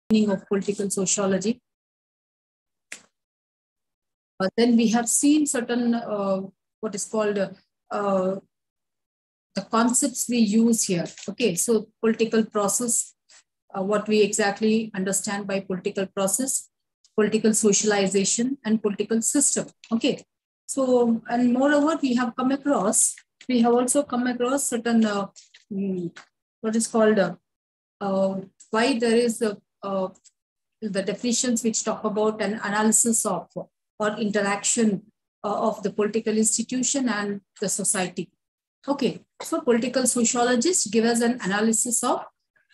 of political sociology. Then we have seen certain what is called the concepts we use here. Okay, so political process, what we exactly understand by political process, political socialization, and political system. Okay, so and moreover, we have also come across certain what is called why there is the definitions which talk about an analysis of or interaction of the political institution and the society. Okay, so political sociologists give us an analysis of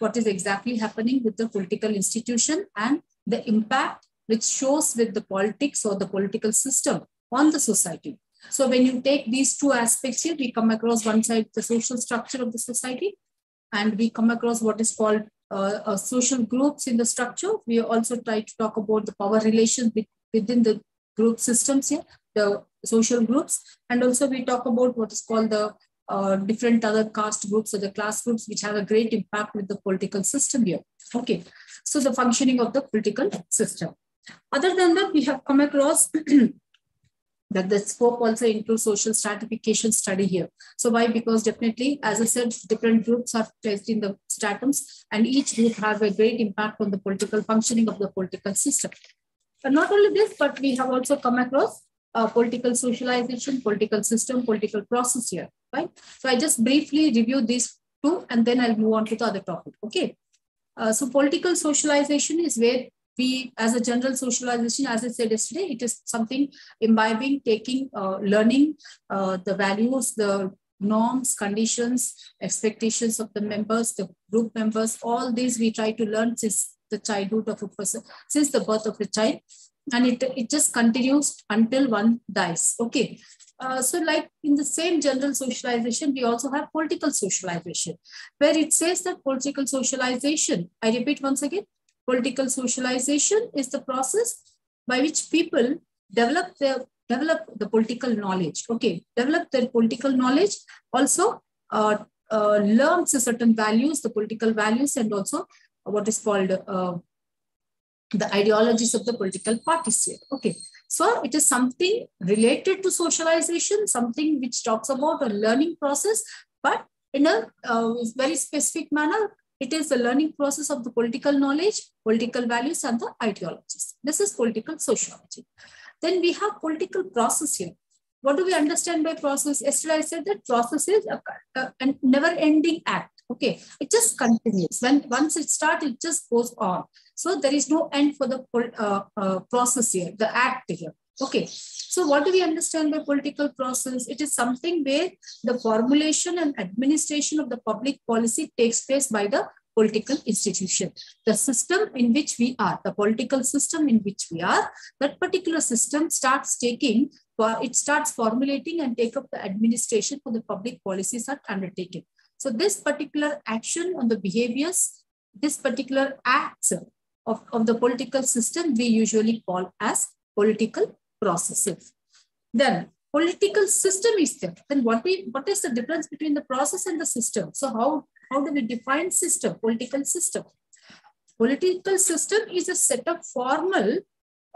what is exactly happening with the political institution and the impact which shows with the politics or the political system on the society. So when you take these two aspects here, we come across one side the social structure of the society, and we come across what is called social groups in the structure. We also try to talk about the power relations within the group systems here, the social groups, and also we talk about what is called the different other caste groups or the class groups which have a great impact with the political system here. Okay, so the functioning of the political system. Other than that, we have come across that the scope also includes social stratification study here. So why? Because definitely, as I said, different groups are placed in the stratums, and each group has a great impact on the political functioning of the political system. But not only this, but we have also come across political socialization, political system, political process here, right? So I just briefly review these two, and then I'll move on to the other topic, okay? So political socialization is where we, as a general socialization, as I said yesterday, it is something imbibing, taking, learning the values, the norms, conditions, expectations of the members, the group members, all these we try to learn since the childhood of a person, since the birth of a child, and it just continues until one dies. Okay, so like in the same general socialization, we also have political socialization, where it says that political socialization, I repeat once again, political socialization is the process by which people develop the political knowledge. Okay, develop their political knowledge, also learns certain values, the political values, and also what is called the ideologies of the political parties here. Okay, so it is something related to socialization, something which talks about a learning process, but in a very specific manner. It is the learning process of the political knowledge, political values, and the ideologies. This is political sociology. Then we have political process here. What do we understand by process? Yesterday I said that process is a never-ending act. Okay, it just continues. Once it starts, it just goes on. So there is no end for the process here, the act here. Okay, so what do we understand by political process? It is something where the formulation and administration of the public policy takes place by the political institution. The system in which we are, the political system in which we are, that particular system starts formulating and take up the administration for the public policies are undertaken. So this particular action on the behaviors, this particular acts of the political system, we usually call as political processes. Then political system is there. Then what is the difference between the process and the system? So how do we define system, political system? Political system is a set of formal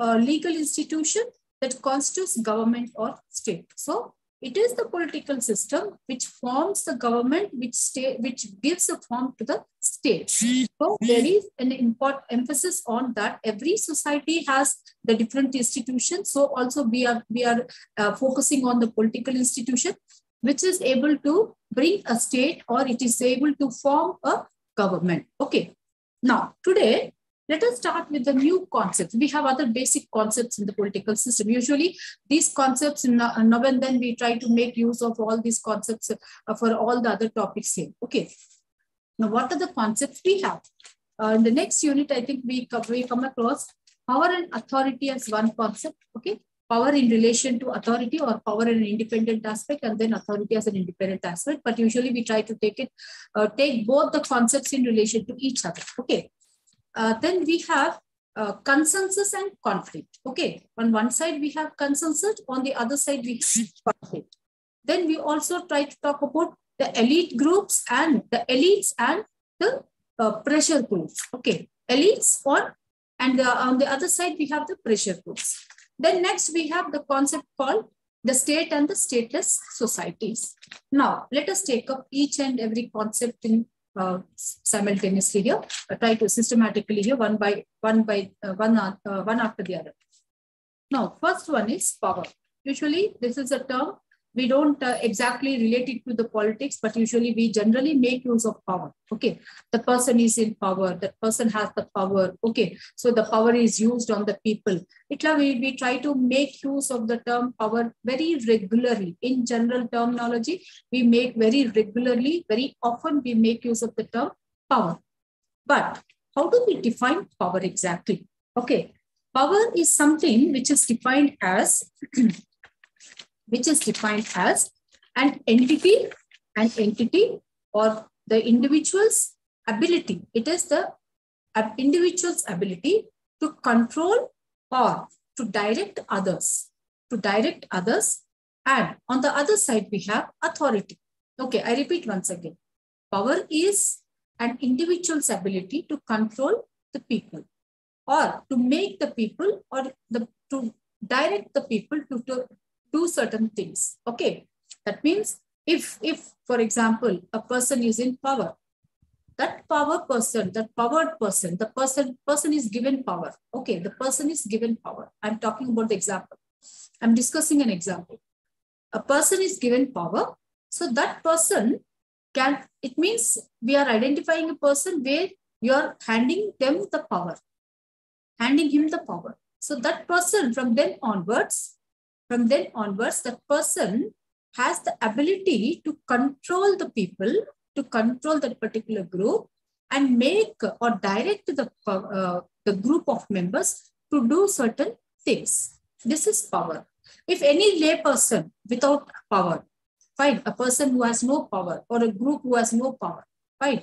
legal institution that constitutes government or state. So it is the political system which forms the government, which gives a form to the state. So there is an important emphasis on that. Every society has the different institutions. So also we are focusing on the political institution, which is able to bring a state, or it is able to form a government. Okay. Now today, let us start with the new concepts. We have other basic concepts in the political system. Usually these concepts, now and then we try to make use of all these concepts for all the other topics here. Okay. Now, what are the concepts we have? In the next unit, I think we come across power and authority as one concept. Okay. Power in relation to authority, or power in an independent aspect, and then authority as an independent aspect. But usually we try to take both the concepts in relation to each other. Okay. Then we have consensus and conflict. Okay, on one side we have consensus, on the other side we have conflict. Then we also try to talk about the elite groups and the elites and the pressure groups. Okay, elites and on the other side, we have the pressure groups. Then next, we have the concept called the state and the stateless societies. Now, let us take up each and every concept in simultaneously here. Try to systematically here, one after the other. Now, first one is power. Usually, this is a term we don't exactly relate it to the politics, but usually we generally make use of power. Okay, the person is in power, that person has the power. Okay, so the power is used on the people. We try to make use of the term power very regularly. In general terminology, we make very regularly, very often we make use of the term power. But how do we define power exactly? Okay, power is something which is defined as an entity or the individual's ability. It is the individual's ability to control or to direct others. And on the other side, we have authority. Okay, I repeat once again. Power is an individual's ability to control the people or to make the people or to direct the people to do certain things. Okay, that means if for example, a person is in power, that powered person, the person is given power. Okay, the person is given power. I'm talking about the example. I'm discussing an example. A person is given power. So that person it means we are identifying a person where you are handing him the power. So that person from then onwards, that person has the ability to control the people, to control that particular group and make or direct the group of members to do certain things. This is power. If any lay person without power, fine, a person who has no power or a group who has no power, fine,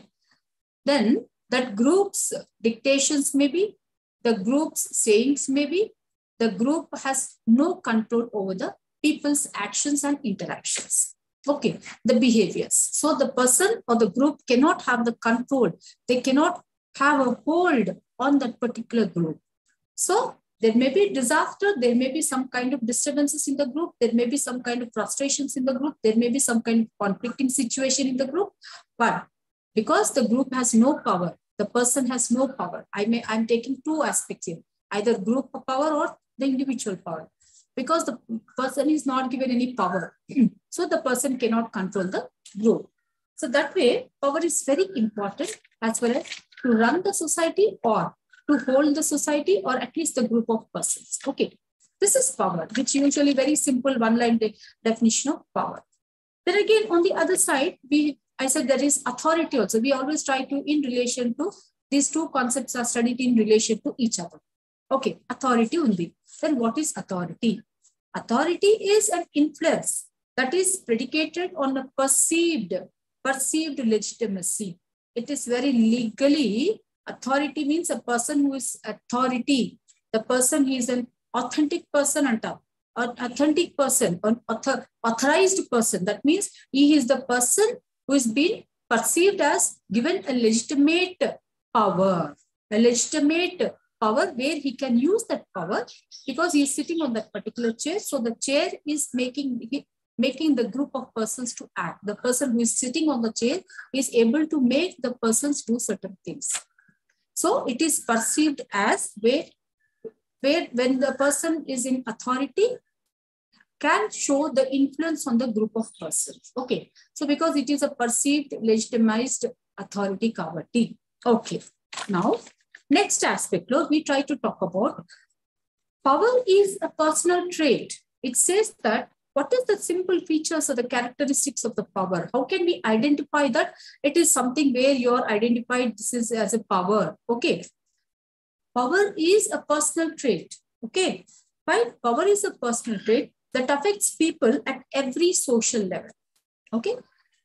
then that group's dictations may be, the group's sayings may be, the group has no control over the people's actions and interactions. Okay, the behaviors. So the person or the group cannot have the control. They cannot have a hold on that particular group. So there may be disaster. There may be some kind of disturbances in the group. There may be some kind of frustrations in the group. There may be some kind of conflicting situation in the group. But because the group has no power, the person has no power. I'm taking two aspects here, either group power or the individual power. Because the person is not given any power, so the person cannot control the group. So that way, power is very important as well as to run the society or to hold the society or at least the group of persons. Okay, this is power, which usually very simple one-line definition of power. Then again, on the other side, I said there is authority also. We always try to, in relation to, these two concepts are studied in relation to each other. Okay, authority only. Then what is authority? Authority is an influence that is predicated on a perceived legitimacy. It is very legally, authority means a person who is authority. The person who is an authentic person on top. An authentic person, an authorized person. That means he is the person who is being perceived as given a legitimate power. A legitimate power where he can use that power because he is sitting on that particular chair. So the chair is making the group of persons to act. The person who is sitting on the chair is able to make the persons do certain things. So it is perceived as where when the person is in authority can show the influence on the group of persons. Okay. So because it is a perceived legitimized authority kavati. Okay. Now, next aspect, we try to talk about power is a personal trait. It says that what is the simple features or the characteristics of the power? How can we identify that it is something where you're identified this is as a power? Okay. Power is a personal trait. Okay. Right? Power is a personal trait that affects people at every social level. Okay.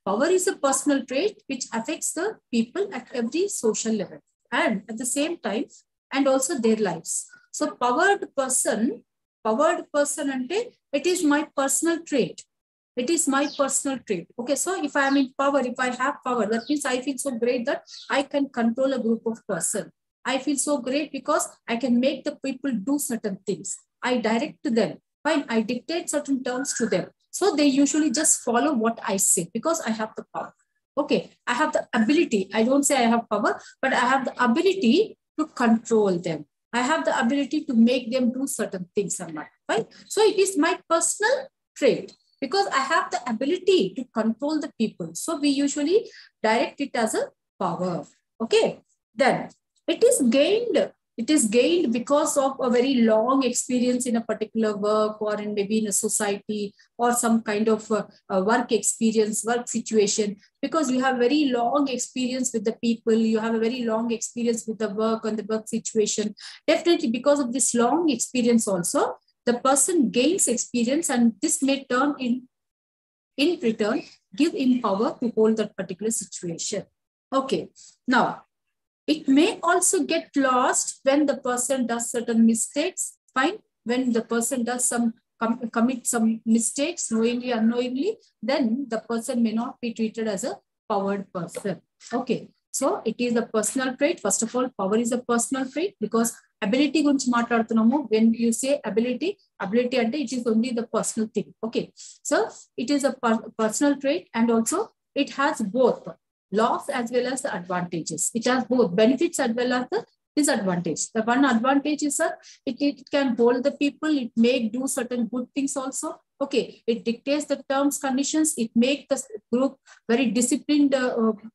Power is a personal trait which affects the people at every social level. And at the same time, and also their lives. So powered person ante, it is my personal trait. It is my personal trait. Okay, so if I am in power, if I have power, that means I feel so great that I can control a group of person. I feel so great because I can make the people do certain things. I direct them. Fine, I dictate certain terms to them. So they usually just follow what I say because I have the power. Okay, I have the ability. I don't say I have power, but I have the ability to control them. I have the ability to make them do certain things or not. Right? So it is my personal trait because I have the ability to control the people. So we usually direct it as a power. Okay, then it is gained because of a very long experience in a particular work or in maybe in a society or some kind of work experience, work situation, because you have very long experience with the people, you have a very long experience with the work and the work situation. Definitely because of this long experience also, the person gains experience and this may turn in return, give him power to hold that particular situation. Okay, now, it may also get lost when the person does certain mistakes. Fine. When the person does commit some mistakes, knowingly, unknowingly, then the person may not be treated as a powered person. Okay. So it is a personal trait. First of all, power is a personal trait because ability gunchi maatladutunnamu. When you say ability ante it is only the personal thing. Okay. So it is a personal trait and also it has both loss as well as the advantages. It has both benefits as well as the disadvantage. The one advantage is that it can hold the people, it may do certain good things also. Okay, it dictates the terms, conditions, it makes the group very disciplined,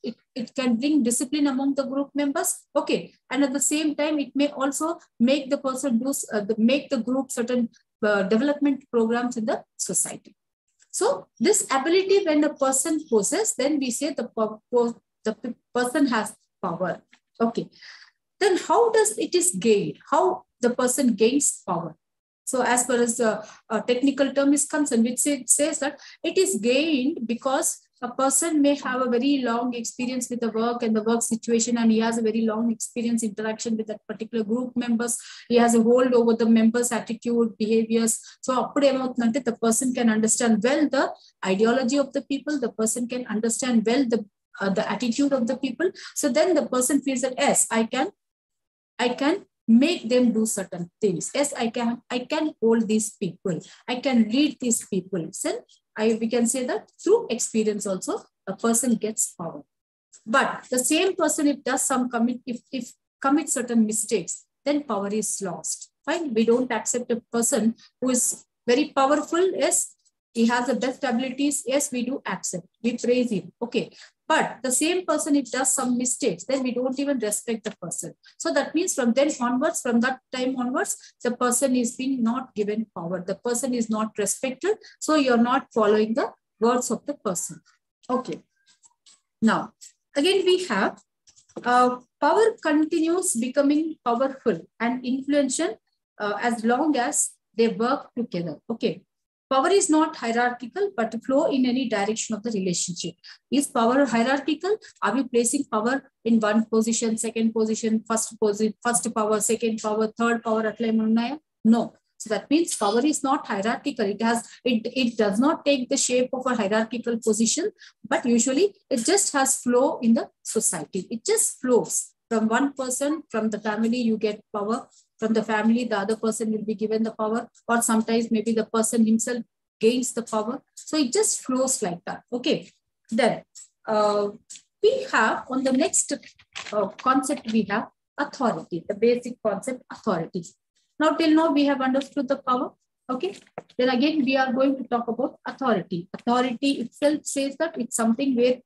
it can bring discipline among the group members. Okay, and at the same time, it may also make the person make the group certain development programs in the society. So this ability, when a person possesses, then we say the person has power. Okay. Then how does it is gained? How the person gains power? So as far as the technical term is concerned, which says that it is gained because a person may have a very long experience with the work and the work situation, and he has a very long experience interaction with that particular group members. He has a hold over the members' attitude, behaviors. So the person can understand well the ideology of the people. The person can understand well the attitude of the people. So then the person feels that yes, I can make them do certain things. Yes, I can hold these people. I can lead these people. So we can say that through experience also, a person gets power. But the same person, if commits certain mistakes, then power is lost. Fine, we don't accept a person who is very powerful. Yes, he has the best abilities. Yes, we do accept. We praise him. Okay. But the same person, if does some mistakes, then we don't even respect the person. So that means from then onwards, from that time onwards, the person is being not given power. The person is not respected. So you're not following the words of the person. Okay. Now, again, we have power continues becoming powerful and influential as long as they work together. Okay. Power is not hierarchical, but flow in any direction of the relationship. Is power hierarchical? Are we placing power in one position, second position, first power, second power, third power? No. So that means power is not hierarchical. It does not take the shape of a hierarchical position, but usually it just has flow in the society. It just flows from one person, from the family, you get power. From the family, the other person will be given the power, or sometimes maybe the person himself gains the power. So it just flows like that. Okay. Then we have on the next concept, we have authority, the basic concept authority. Now, till now, we have understood the power. Okay. Then again, we are going to talk about authority. Authority itself says that it's something where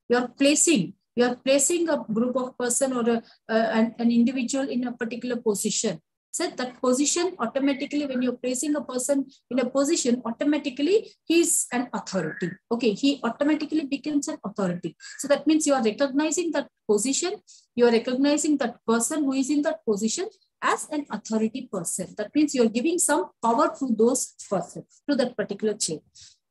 you're placing a group of person or an individual in a particular position. So that position automatically, when you're placing a person in a position, automatically he's an authority. Okay, he automatically becomes an authority. So that means you are recognizing that position, you are recognizing that person who is in that position as an authority person. That means you're giving some power to those persons, to that particular chain.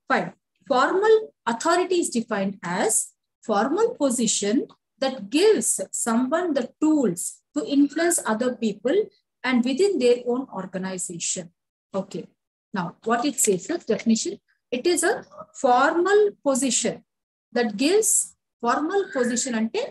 Fine. Formal authority is defined as formal position that gives someone the tools to influence other people and within their own organization. Okay. Now, what it says, the definition, it is a formal position that gives formal position until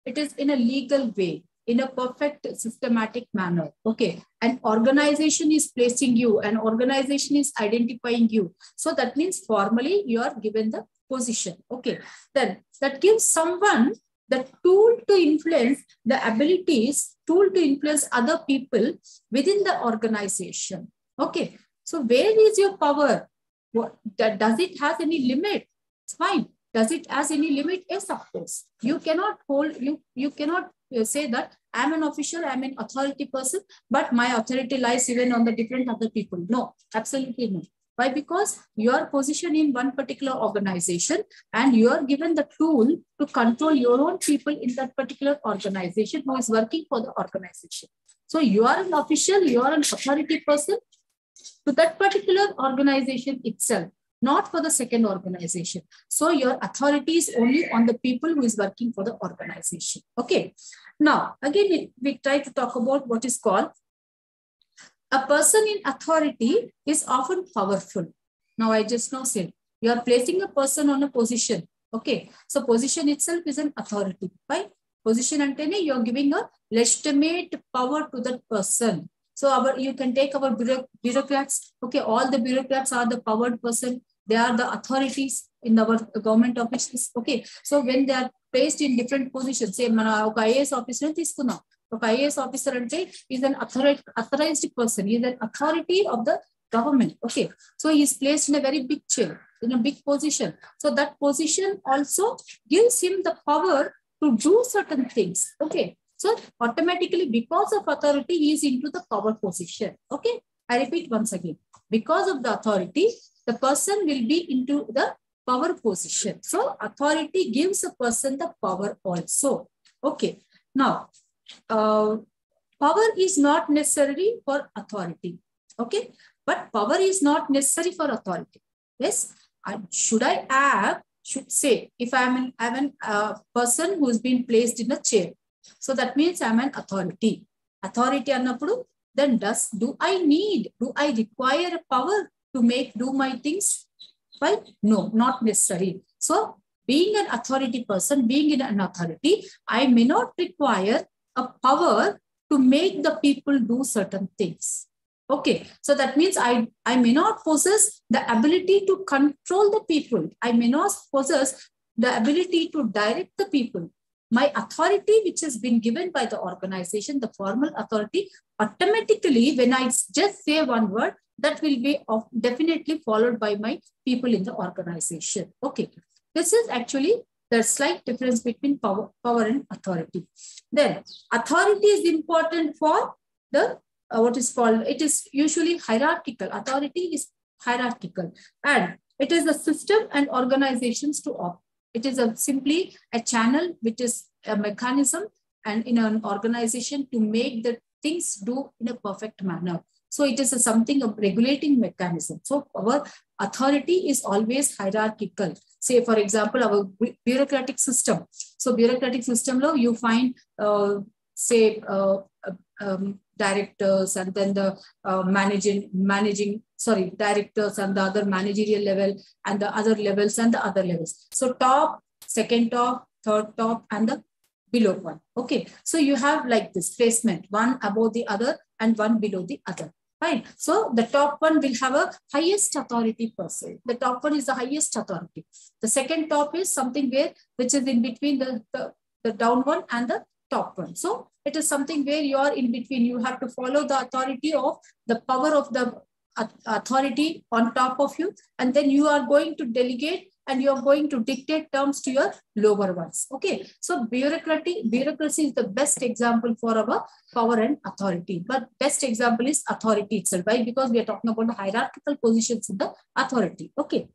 it is in a legal way. in a perfect systematic manner. Okay. An organization is placing you, an organization is identifying you. So that means formally you are given the position. Okay. Then that gives someone the tool to influence the abilities, tool to influence other people within the organization. Okay. So where is your power? What, does it have any limit? It's fine. Does it has any limit? Yes, of course. You cannot hold, you cannot say that I'm an official, I'm an authority person, but my authority lies even on the different other people. No, absolutely no. Why? Because you are positioned in one particular organization and you are given the tool to control your own people in that particular organization who is working for the organization. So you are an official, you are an authority person to that particular organization itself, not for the second organization. So your authority is only on the people who is working for the organization. Okay. Now, again, we try to talk about what is called a person in authority is often powerful. Now, I just now said, you are placing a person on a position. Okay. So position itself is an authority. Right? Position antene, you are giving a legitimate power to that person. So you can take our bureaucrats. Okay, all the bureaucrats are the powered person. They are the authorities in our government offices. Okay, so when they are placed in different positions, say, IAS officer తీసుకున్నాం. IAS officer ante is an authorized person. He is an authority of the government. Okay, so he is placed in a very big chair, in a big position. So that position also gives him the power to do certain things. Okay. So automatically, because of authority, he is into the power position. Okay. I repeat once again. Because of the authority, the person will be into the power position. So authority gives a person the power also. Okay. Now, power is not necessary for authority. Okay. But power is not necessary for authority. Yes. Should say, if I'm a person who's been placed in a chair. So that means I'm an authority. Authority annapudu, then do I require a power to do my things? Right? No, not necessary. So being an authority person, being in an authority, I may not require a power to make the people do certain things. Okay, so that means I may not possess the ability to control the people. I may not possess the ability to direct the people. My authority, which has been given by the organization, the formal authority, automatically, when I just say one word, that will be definitely followed by my people in the organization. Okay, this is actually the slight difference between power and authority. Then, authority is important for the what is called, it is usually hierarchical. Authority is hierarchical and it is a system and organizations to operate. It is simply a channel, which is a mechanism and in an organization to make the things do in a perfect manner. So it is something of regulating mechanism. So our authority is always hierarchical. Say, for example, our bureaucratic system. So bureaucratic system, you find, directors and then the directors and the other managerial level and the other levels and the other levels. So top, second top, third top and the below one. Okay. So you have like this placement, one above the other and one below the other. Right. So the top one will have a highest authority person. The top one is the highest authority. The second top is something which is in between the down one and the top one. So it is something where you are in between. You have to follow the authority of the power of the authority on top of you. And then you are going to delegate and you are going to dictate terms to your lower ones. Okay. So bureaucracy is the best example for our power and authority. But best example is authority itself, right? Because we are talking about the hierarchical positions in the authority. Okay.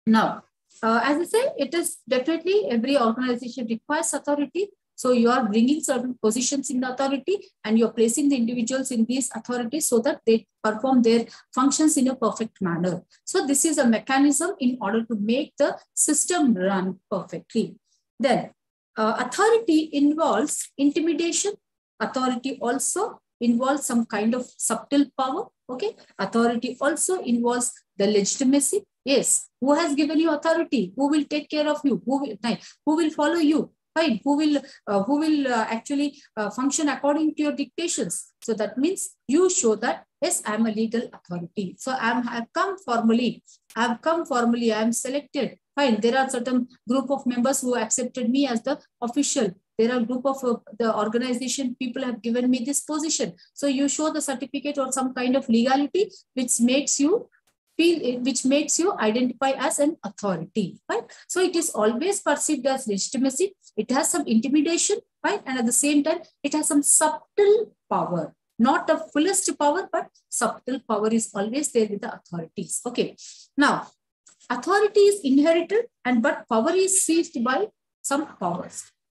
Now, as I say, it is definitely every organization requires authority. So you are bringing certain positions in the authority and you're placing the individuals in these authorities so that they perform their functions in a perfect manner. So this is a mechanism in order to make the system run perfectly. Then authority involves intimidation. Authority also involves some kind of subtle power. Okay. Authority also involves the legitimacy. Yes. Who has given you authority? Who will take care of you? Who will follow you? Fine. Who will actually function according to your dictations? So that means you show that yes, I am a legal authority. So I've come formally. I am selected. Fine. There are certain group of members who accepted me as the official. There are a group of the organization people have given me this position. So you show the certificate or some kind of legality which makes you identify as an authority, right? So it is always perceived as legitimacy. It has some intimidation, right? And at the same time, it has some subtle power. Not the fullest power, but subtle power is always there with the authorities. Okay. Now, authority is inherited, but power is seized by some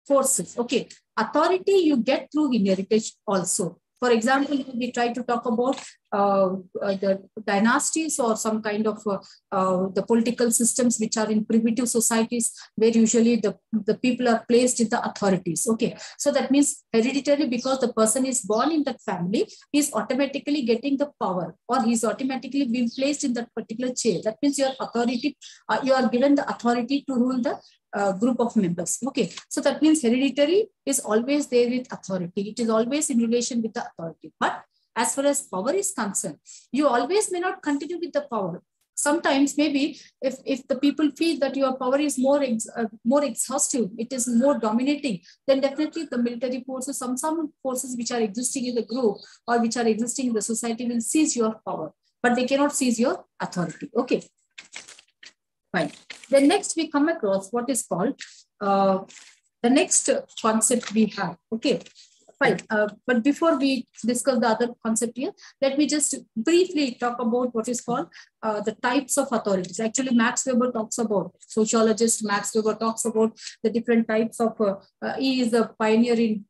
forces. Okay. Authority you get through inheritance also. For example, we try to talk about the dynasties or some kind of the political systems which are in primitive societies where usually the people are placed in the authorities. Okay, so that means hereditary, because the person is born in that family, he is automatically getting the power, or he is automatically being placed in that particular chair. That means your authority, you are given the authority to rule the group of members. Okay, so that means hereditary is always there with authority. It is always in relation with the authority. But as far as power is concerned, you always may not continue with the power. Sometimes maybe if the people feel that your power is more exhaustive, it is more dominating, then definitely the military forces, some forces which are existing in the group or which are existing in the society will seize your power, but they cannot seize your authority. Okay. Fine. Then next we come across what is called the next concept we have. Okay. Fine. But before we discuss the other concept here, let me just briefly talk about what is called the types of authorities. Actually, Max Weber talks about, sociologist Max Weber talks about the different types of, he is a pioneer in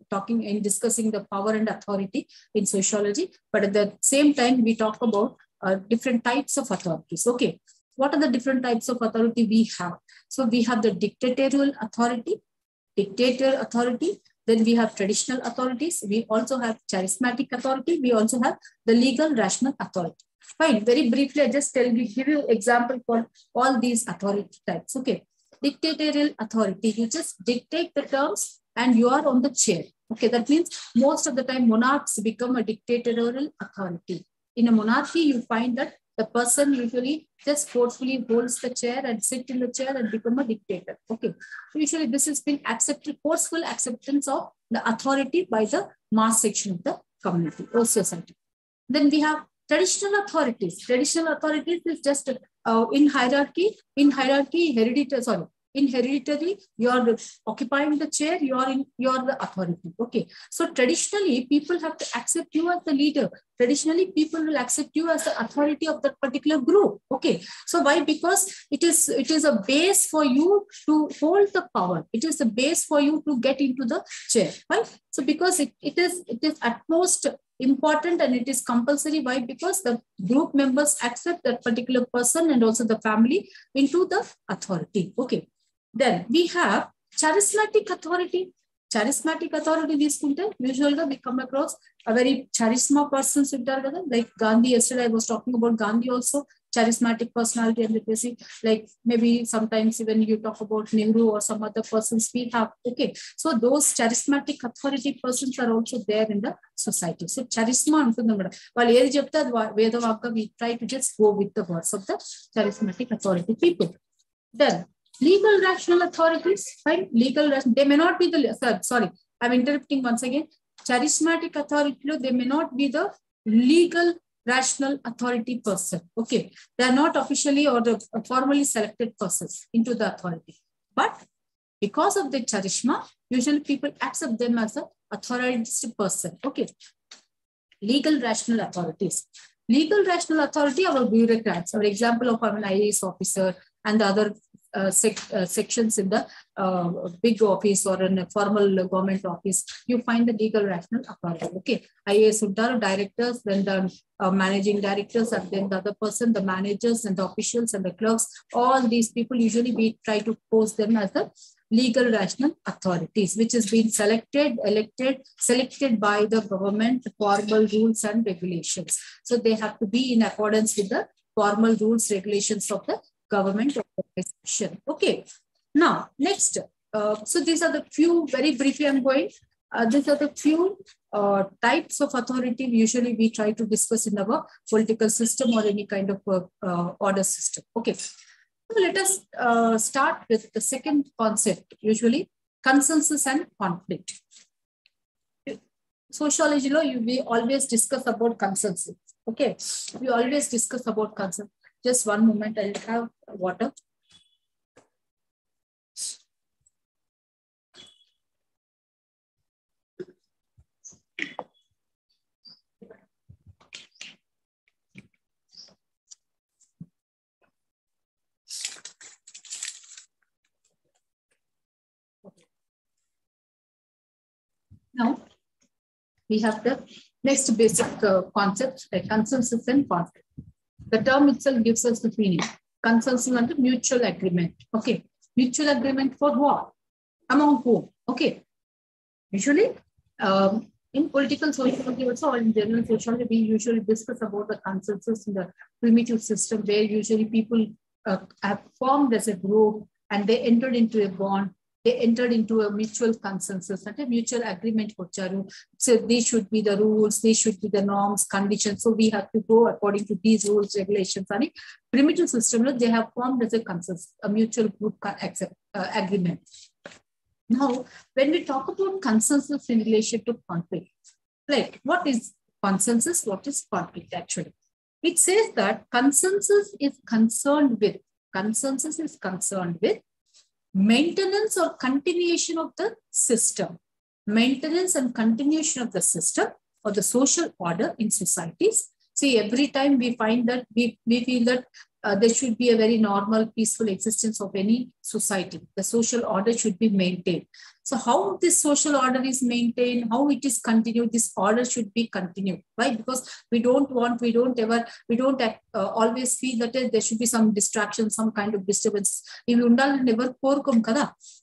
discussing the power and authority in sociology. But at the same time, we talk about different types of authorities. Okay. What are the different types of authority we have? So we have the dictatorial authority, then we have traditional authorities. We also have charismatic authority. We also have the legal rational authority. Fine. Very briefly, I just give you example for all these authority types. Okay. Dictatorial authority. You just dictate the terms and you are on the chair. Okay. That means most of the time monarchs become a dictatorial authority. In a monarchy, you find that the person usually just forcefully holds the chair and sit in the chair and become a dictator. Okay. So usually this has been accepted, forceful acceptance of the authority by the mass section of the community or society. Then we have traditional authorities. Traditional authorities is just in hierarchy, in hereditary, you are occupying the chair, you are the authority. Okay. So traditionally, people have to accept you as the leader. Traditionally, people will accept you as the authority of that particular group. Okay. So why? Because it is a base for you to hold the power. It is a base for you to get into the chair. Right? So because it is at most important and it is compulsory. Why? Because the group members accept that particular person and also the family into the authority. Okay. Then we have charismatic authority. Charismatic authority usually we come across a very charisma person, like Gandhi. Yesterday I was talking about Gandhi also, charismatic personality and literacy. Like maybe sometimes even you talk about Nehru or some other persons we have. Okay, so those charismatic authority persons are also there in the society. So charisma, while we try to just go with the words of the charismatic authority people. Then legal rational authorities, right? They may not be the, I'm interrupting once again. Charismatic authority, they may not be the legal rational authority person. Okay. They are not officially or the formally selected persons into the authority. But because of the charisma, usually people accept them as an authorized person. Okay. Legal rational authorities. Legal rational authority, our bureaucrats. Our example of an IAS officer and the other sections in the big office or in a formal government office, you find the legal rational authority. Okay, IAS directors, then the managing directors, and then the other person, the managers and the officials and the clerks. All these people usually we try to post them as the legal rational authorities, which has been selected by the government, formal rules and regulations. So they have to be in accordance with the formal rules, regulations of the government organization. Okay. Now, next, So these are the few, very briefly I'm going, these are the few types of authority usually we try to discuss in our political system or any kind of order system. Okay, so let us start with the second concept, usually consensus and conflict. Sociology law, we always discuss about consensus. Okay, we always discuss about consensus. Just one moment, I'll have water. Now, we have the next basic concept, like consensus and conflict. The term itself gives us the meaning. Consensus and mutual agreement. Okay, mutual agreement for what? Among whom? Okay, usually in political sociology also, or in general sociology, we usually discuss about the consensus in the primitive system, where usually people have formed as a group and they entered into a bond. They entered into a mutual consensus and a mutual agreement. So these should be the rules, these should be the norms, conditions. So we have to go according to these rules, regulations. And primitive system, they have formed as a consensus, a mutual group agreement. Now, when we talk about consensus in relation to conflict, like what is consensus? What is conflict actually? It says that consensus is concerned with maintenance or continuation of the system. Maintenance and continuation of the system or the social order in societies. See, every time we find that we feel that there should be a very normal, peaceful existence of any society. The social order should be maintained. So how this social order is maintained, how it is continued, this order should be continued. Why? Because we don't always feel that there should be some distraction, some kind of disturbance.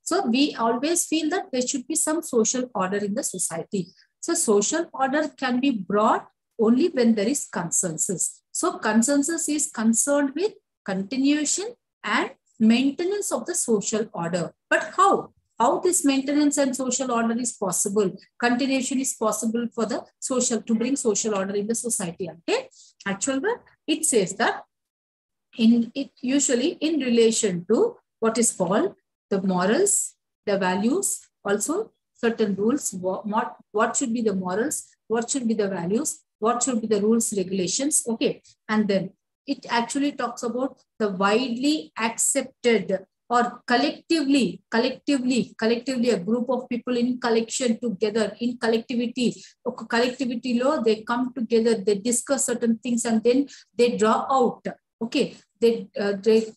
So we always feel that there should be some social order in the society. So social order can be brought only when there is consensus. So consensus is concerned with continuation and maintenance of the social order. But how? How this maintenance and social order is possible? Continuation is possible for the social, to bring social order in the society. Okay? Actually, it says that usually in relation to what is called the morals, the values, also certain rules, what should be the morals, what should be the values, what should be the rules, regulations, okay. And then it actually talks about the widely accepted or collectively a group of people in collection together, in collectivity law, they come together, they discuss certain things and then they draw out, okay. They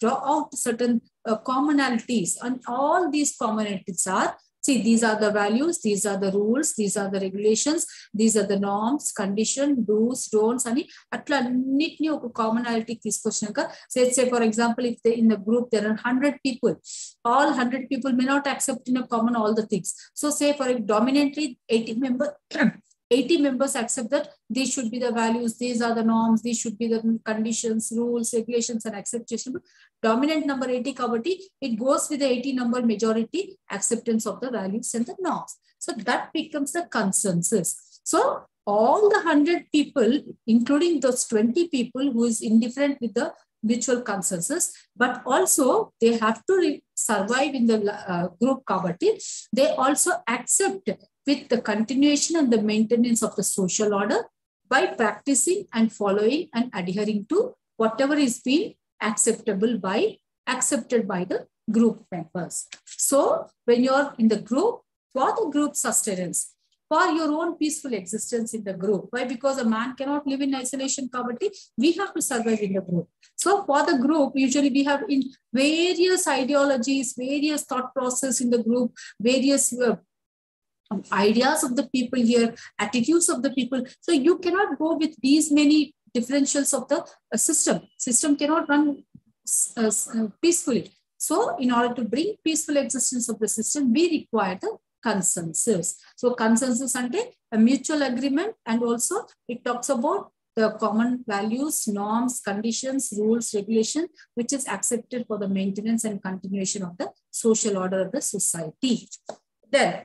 draw out certain commonalities, and all these commonalities are, see, these are the values, these are the rules, these are the regulations, these are the norms, condition, do's, don'ts, and commonality. Say for example, if in the group there are 100 people, all 100 people may not accept in a common all the things. So say for dominantly 80 members accept that these should be the values, these are the norms, these should be the conditions, rules, regulations, and acceptation. Dominant number 80 kabati, it goes with the 80 number majority acceptance of the values and the norms. So that becomes the consensus. So all the 100 people, including those 20 people who is indifferent with the mutual consensus, but also they have to survive in the group kabati, they also accept with the continuation and the maintenance of the social order by practicing and following and adhering to whatever is being accepted by the group members. So when you're in the group, for the group sustenance, for your own peaceful existence in the group. Why? Because a man cannot live in isolation, we have to survive in the group. So for the group, usually we have in various ideologies, various thought process in the group, various ideas of the people here, attitudes of the people. So you cannot go with these many differentials of the system. System cannot run peacefully. So in order to bring peaceful existence of the system, we require the consensus. So consensus ante a mutual agreement, and also it talks about the common values, norms, conditions, rules, regulation, which is accepted for the maintenance and continuation of the social order of the society. Then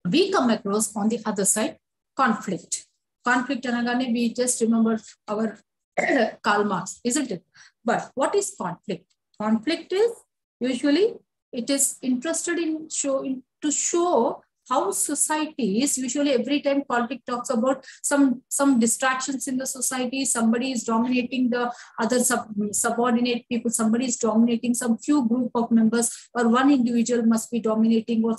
we come across on the other side, conflict. Conflict, anagane, we just remember our Karl Marx, isn't it? But what is conflict? Conflict is usually, it is interested in to show how society is, usually every time conflict talks about some distractions in the society, somebody is dominating the other subordinate people, somebody is dominating some few group of members, or one individual must be dominating, or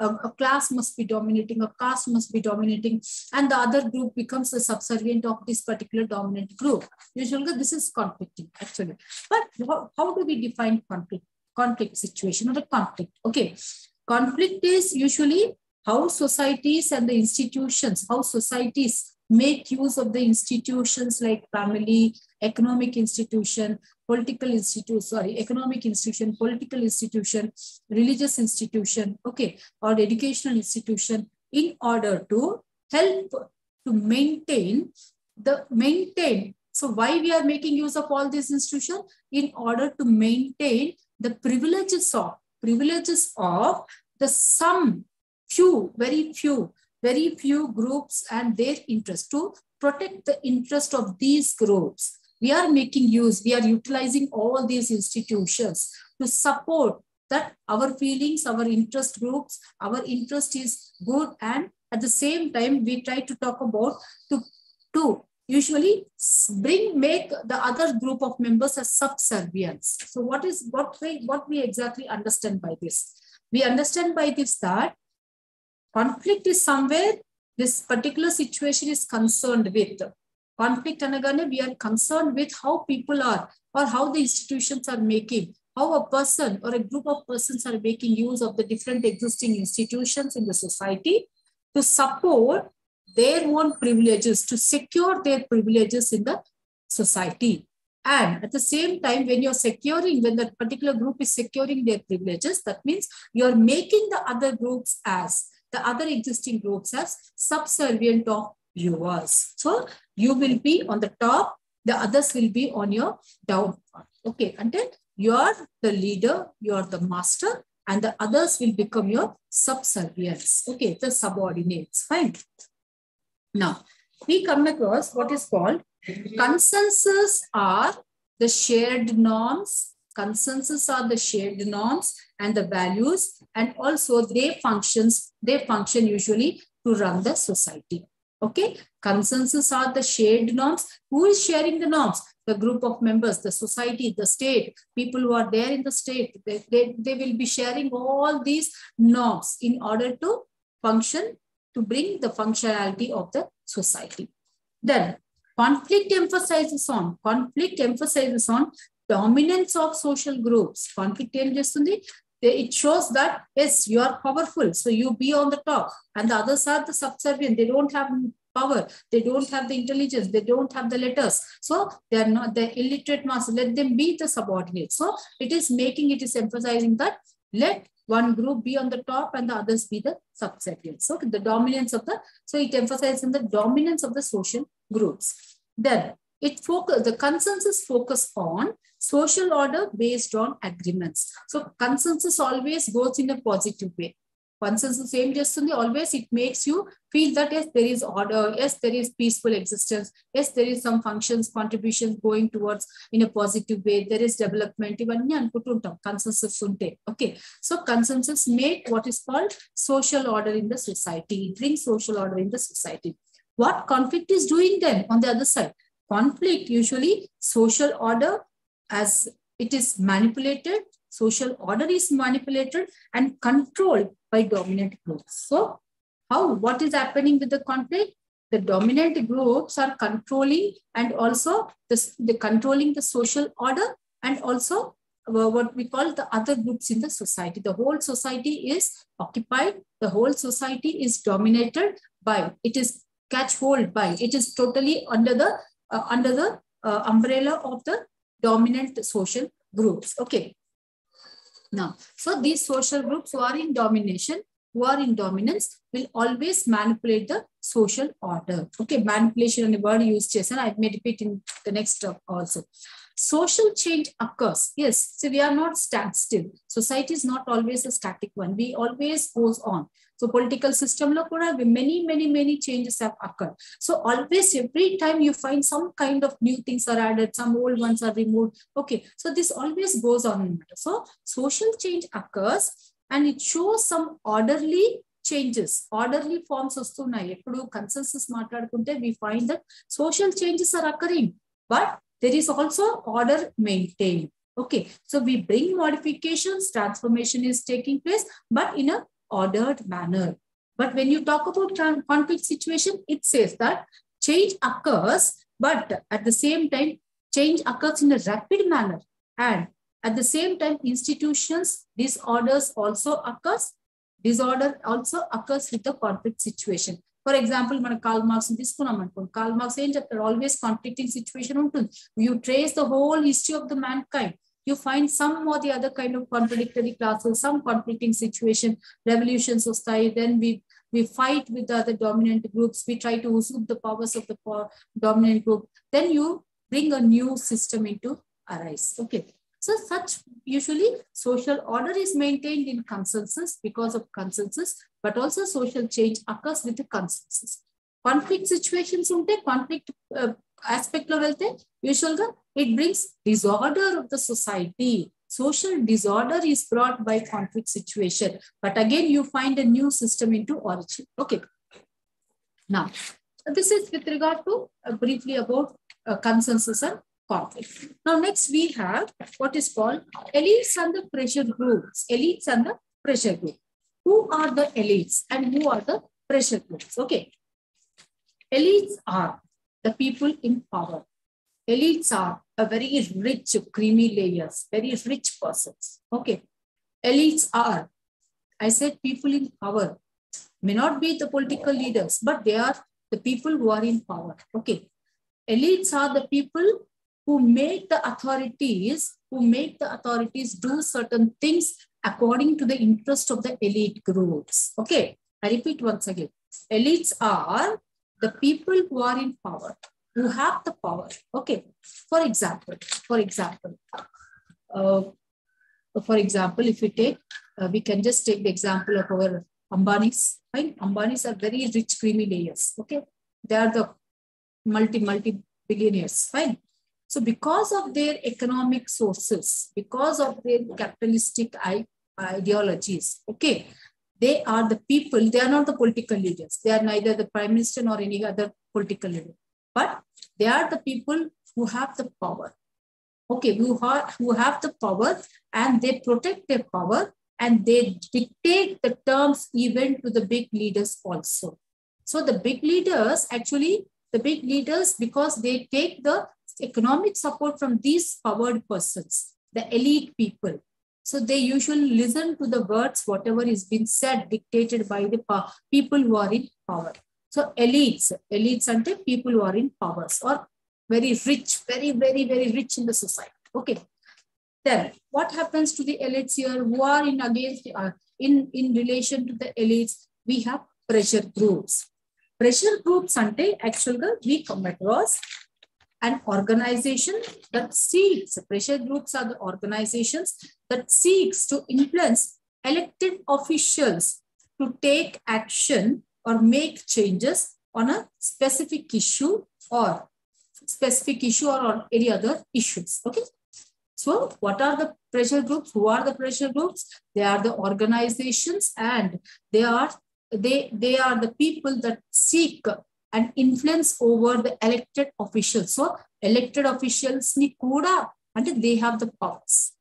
a class must be dominating, a caste must be dominating, and the other group becomes the subservient of this particular dominant group. Usually this is conflicting actually. But how do we define conflict situation or the conflict? Okay. Conflict is usually how societies and the institutions, how societies make use of the institutions like family, economic institution, political institution, economic institution, political institution, religious institution, okay, or educational institution, in order to help to maintain. So why we are making use of all these institutions? In order to maintain the privileges of the very few groups and their interest, to protect the interest of these groups. We are utilizing all these institutions to support that our feelings, our interest groups, our interest is good, and at the same time we try to talk about to usually make the other group of members as subservience. So what we exactly understand by this? We understand by this that conflict is somewhere this particular situation is concerned with. Conflict anagane, we are concerned with how people are, or how the institutions are making, how a person or a group of persons are making use of the different existing institutions in the society to support their own privileges, to secure their privileges in the society. And at the same time, when that particular group is securing their privileges, that means you're making the other existing groups as subservient of yours. So you will be on the top, the others will be on your down part. Okay, until you're the leader, you're the master, and the others will become your subservients. Okay, the subordinates. Fine. Now, we come across what is called consensus are the shared norms. Consensus are the shared norms and the values, and also they function usually to run the society. Okay, consensus are the shared norms. Who is sharing the norms? The group of members, the society, the state, people who are there in the state. They will be sharing all these norms in order to function, to bring the functionality of the society. Then conflict emphasizes on dominance of social groups. Conflict it shows that yes, you are powerful, so you be on the top, and the others are the subservient. They don't have power, they don't have the intelligence, they don't have the letters, so they are not the illiterate mass. Let them be the subordinates. So it is emphasizing that let one group be on the top and the others be the subservient. So the dominance of it emphasizes the dominance of the social groups. Then the consensus focus on social order based on agreements. So consensus always goes in a positive way. Consensus always it makes you feel that yes, there is order, yes, there is peaceful existence, yes, there is some functions, contributions going towards in a positive way, there is development. Consensus unte. Okay, so consensus make what is called social order in the society. It brings social order in the society. What conflict is doing then on the other side? Conflict usually social order, as it is manipulated, social order is manipulated and controlled by dominant groups. So what is happening with the conflict? The dominant groups are controlling, and also controlling the social order, and also what we call the other groups in the society. The whole society is occupied, the whole society is dominated by, it is catch hold by, it is totally under the umbrella of the dominant social groups. Okay. Now, so these social groups who are in domination, who are in dominance will always manipulate the social order. Okay, manipulation and the word used, Jason. I may repeat in the next talk also. Social change occurs. Yes, so we are not standstill. Society is not always a static one. We always goes on. So political system lo kuda many changes have occurred. So always every time you find some kind of new things are added, some old ones are removed. Okay, so this always goes on. So social change occurs and it shows some orderly changes, orderly forms vastunayi. Eppudu consensus maatladukunte we find that social changes are occurring, but there is also order maintained. Okay, so we bring modifications, transformation is taking place, but in a ordered manner. But when you talk about conflict situation, it says that change occurs, but at the same time, change occurs in a rapid manner. And at the same time, institutions, disorders also occurs. Disorder also occurs with the conflict situation. For example, మన Karl Marx తీసుకున్నాం అనుకోండి. Karl Marx ఏం చెప్తారు? Always conflicting situation ఉంటుంది. You trace the whole history of the mankind. You find some or the other kind of contradictory classes, some conflicting situation, revolutions vasthayi, then we fight with the other dominant groups. We try to usurp the powers of the dominant group. Then you bring a new system into arise. Okay. So such usually social order is maintained in consensus because of consensus, but also social change occurs with the consensus. Conflict situations unte, conflict aspect lo velte, usually it brings disorder of the society. Social disorder is brought by conflict situation, but again you find a new system into origin. Okay. Now, this is with regard to briefly about consensus and conflict. Now, next we have what is called elites and the pressure groups. Elites and the pressure group. Who are the elites and who are the pressure groups? Okay. Elites are the people in power. Elites are a very rich, creamy layers, very rich persons. Okay. Elites are, I said, people in power. May not be the political leaders, but they are the people who are in power. Okay. Elites are the people who make the authorities do certain things according to the interest of the elite groups. Okay, I repeat once again. Elites are the people who are in power, who have the power. Okay, for example, if we take, we can just take the example of our Ambanis. Right? Ambanis are very rich, creamy layers. Okay, they are the multi billionaires. Fine. So because of their economic sources, because of their capitalistic ideologies, okay, they are the people, they are not the political leaders. They are neither the prime minister nor any other political leader, but they are the people who have the power. Okay, who have the power and they protect their power and they dictate the terms even to the big leaders also. So the big leaders, because they take the economic support from these powered persons, the elite people. So they usually listen to the words, whatever is being said, dictated by the people who are in power. So elites ante people who are in powers or very rich, very rich in the society. Okay. Then what happens to the elites here who are in relation to the elites? We have pressure groups. Pressure groups ante actually we come across an organization that seeks, pressure groups are the organizations that seeks to influence elected officials to take action or make changes on a specific issue or on any other issues. Okay. So what are the pressure groups? Who are the pressure groups? They are the organizations and they are the people that seek and influence over the elected officials. So elected officials ni kuda, and they have the powers.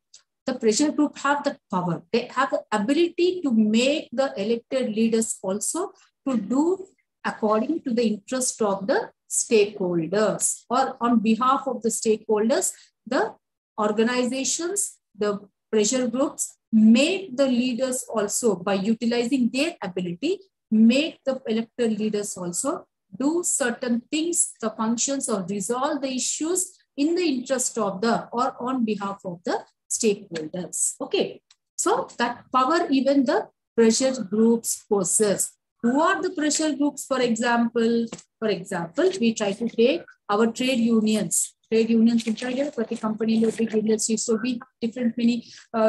The pressure group have the power. They have the ability to make the elected leaders also to do according to the interest of the stakeholders or on behalf of the stakeholders. The organizations, the pressure groups make the leaders also by utilizing their ability, make the elected leaders also do certain things, the functions or resolve the issues in the interest of the or on behalf of the stakeholders. Okay. So that power even the pressure groups possess. Who are the pressure groups? For example, we try to take our trade unions. Trade unions in China, the company, big industries, so we have different many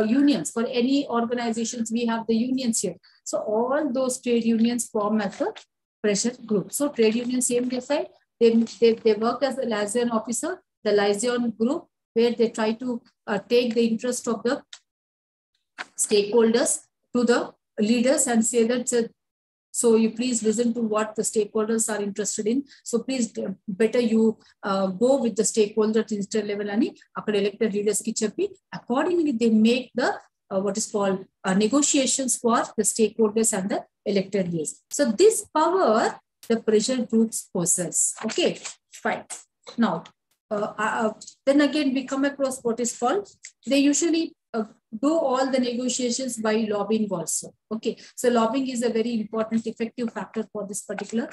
unions. For any organizations, we have the unions here. So all those trade unions form as a pressure group. So trade unions, same side, they work as a liaison officer, the liaison group, where they try to take the interest of the stakeholders to the leaders and say that, so you please listen to what the stakeholders are interested in. So please better you go with the stakeholders at level and elected leaders ki cheppi. Accordingly, they make the what is called negotiations for the stakeholders and the elected leaders. So this power the pressure groups possess. Okay, fine. Now, then again we come across what is called, they usually do all the negotiations by lobbying also. Okay, so lobbying is a very important effective factor for this particular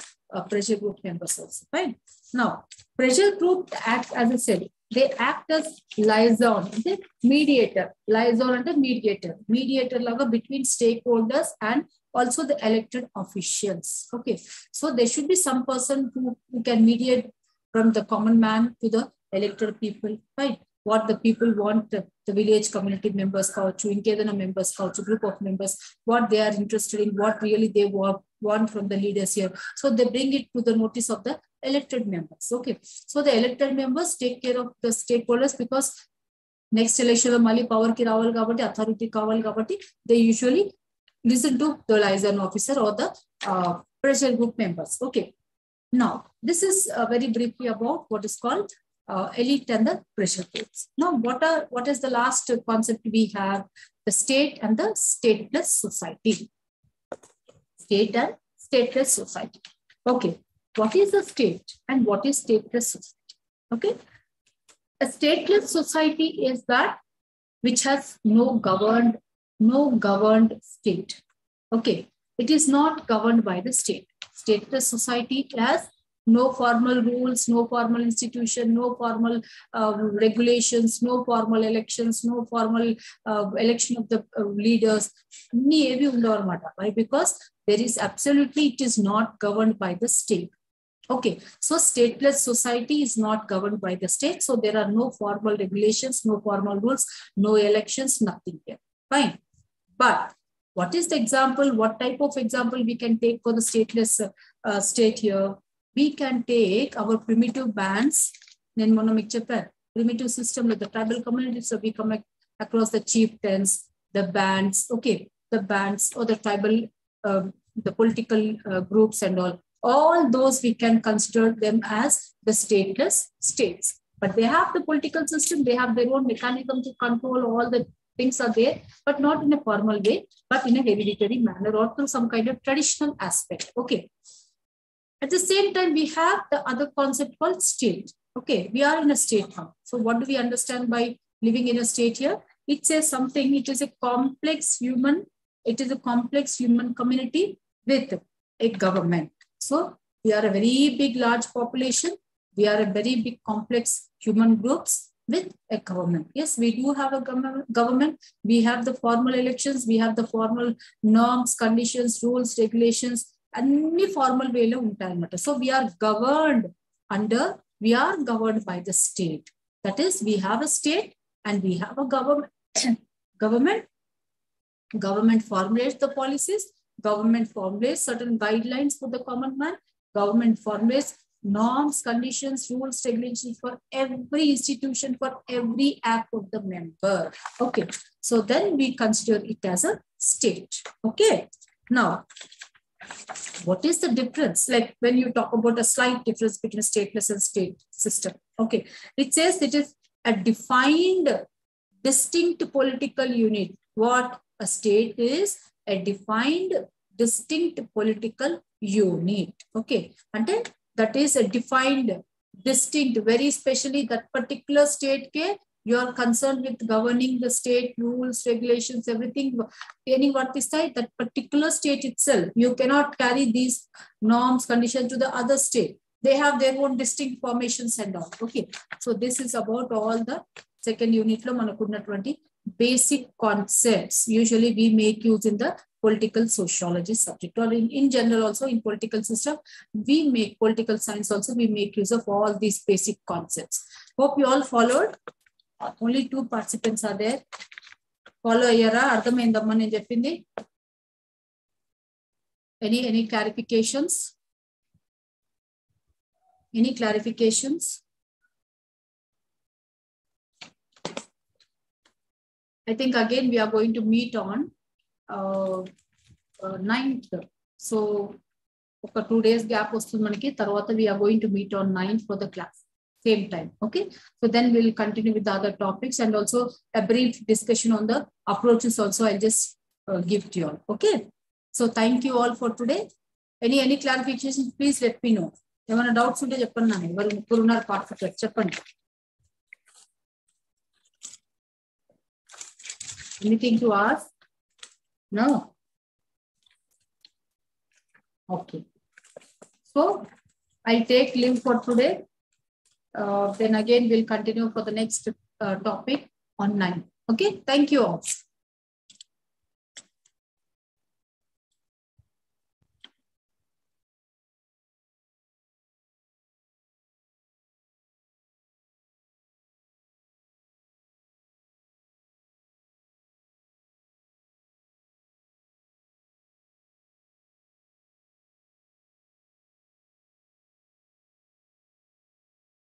pressure group members also. Fine. Now, pressure group act, as I said, they act as liaison, the mediator, liaison and the mediator laga between stakeholders and also the elected officials. Okay, so there should be some person who can mediate from the common man to the elected people, right? What the people want, the village community members, members, group of members, what they are interested in, what really they want from the leaders here. So they bring it to the notice of the elected members. Okay, so the elected members take care of the stakeholders because next election mali power ki ravali kabatti, authority kavali kabatti, they usually listen to the liaison officer or the pressure group members. Okay, now this is very briefly about what is called elite and the pressure groups. Now, what is the last concept we have? The state and the stateless society. State and stateless society. Okay, what is the state and what is stateless society? Okay, a stateless society is that which has no governed state. Okay, it is not governed by the state. Stateless society has no formal rules, no formal institution, no formal regulations, no formal elections, no formal election of the leaders. Why? Because there is absolutely, it is not governed by the state. Okay, so stateless society is not governed by the state. So there are no formal regulations, no formal rules, no elections, nothing here. Fine. But what is the example? What type of example we can take for the stateless state here? We can take our primitive bands, primitive system with the tribal communities. So we come across the chieftains, the bands, okay, the bands or the tribal, the political groups and all those we can consider them as the stateless states. But they have the political system, they have their own mechanism to control, all the things are there, but not in a formal way, but in a hereditary manner or through some kind of traditional aspect. Okay. At the same time, we have the other concept called state. Okay, we are in a state now. So what do we understand by living in a state here? It says something, it is a complex human community with a government. So we are a very big, large population. We are a very big, complex human groups with a government. Yes, we do have a government. We have the formal elections. We have the formal norms, conditions, rules, regulations, and formal way. So we are governed by the state. That is, we have a state and we have a government. Government formulates the policies. Government formulates certain guidelines for the common man. Government formulates norms, conditions, rules, regulations for every institution, for every act of the member. Okay, so then we consider it as a state. Okay, now, what is the difference? Like when you talk about a slight difference between stateless and state system. Okay, it says it is a defined, distinct political unit. What a state is, a defined, distinct political unit. Okay, and then that is a defined, distinct, very specially that particular state ke you are concerned with governing the state, rules, regulations, everything. What is that particular state itself, you cannot carry these norms, conditions to the other state. They have their own distinct formations and all. Okay, so this is about all the second unit lo manakunnatuvanti basic concepts. Usually we make use in the political sociology subject, or in general also in political system, we make political science also, we make use of all these basic concepts. Hope you all followed. Only 2 participants are there. Follow ayyara, ardhamaindamma nenu cheppindi. Any clarifications? Any clarifications? I think again we are going to meet on 9th. So, 2 days gap వస్తుంది మనకి. తర్వాత we are going to meet on 9th for the class. Same time. Okay. So then we'll continue with the other topics, and also a brief discussion on the approaches also I'll just give to you all. Okay. So thank you all for today. Any clarifications, please let me know. ఏమైనా doubts ఉంటే చెప్పండి. నాన్న ఎవరు ముగ్గురు ఉన్నారు participate చెప్పండి. Anything to ask? No? Okay. So I'll take leave for today. Then again we'll continue for the next topic on 9. Okay. Thank you all.